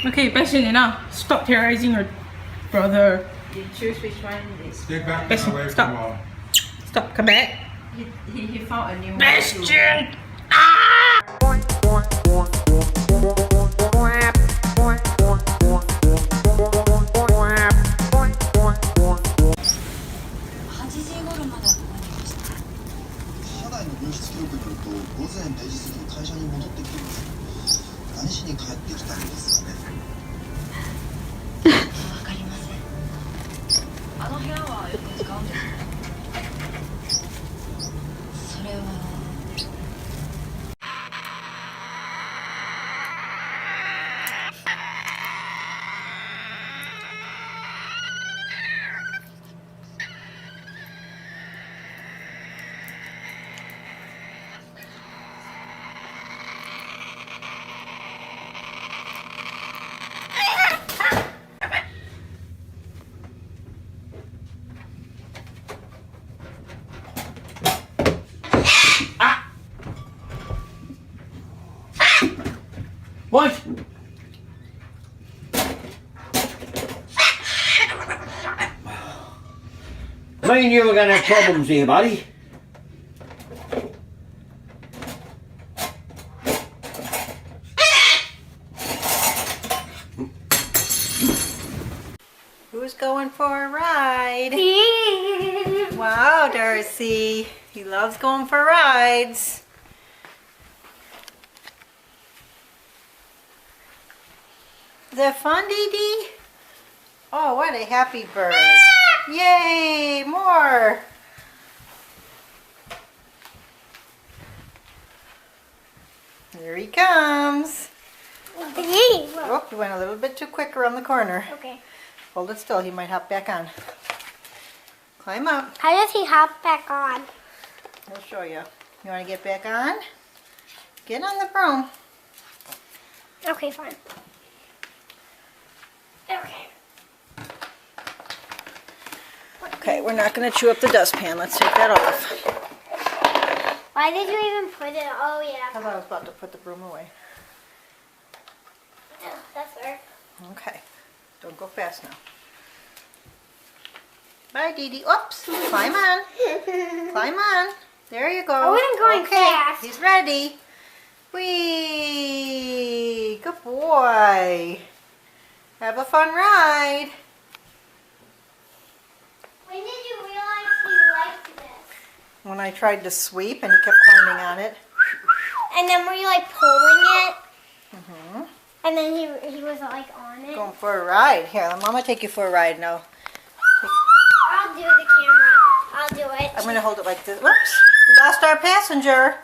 Okay, passion enough. Stop terrorizing your brother. You choose which one is. Get back Bastion, away stop. from wall. Stop, come back. He found a new one. Bastion! What? Me and you are going to have problems here, buddy. Who's going for a ride? Wow, Darcy. He loves going for rides. Is that fun, Dee Dee? Oh, what a happy bird. Yay, more. There he comes. Oh, you went a little bit too quick around the corner. Okay. Hold it still, he might hop back on. Climb up. How does he hop back on? I'll show you. You want to get back on? Get on the broom. Okay, fine. Okay. Okay, we're not going to chew up the dustpan. Let's take that off. Why did you even put it? Oh, yeah. I thought I was about to put the broom away. That's fair. Okay. Don't go fast now. Bye, Dee Dee. Oops. Climb on. Climb on. There you go. I wasn't going fast. He's ready. Whee! Good boy. Have a fun ride. When did you realize he liked this? When I tried to sweep and he kept climbing on it. And then were you like pulling it? Mm-hmm. And then he was like on it? Going for a ride. Here, let Mama take you for a ride now. I'll do the camera. I'll do it. I'm going to hold it like this. Whoops. We lost our passenger.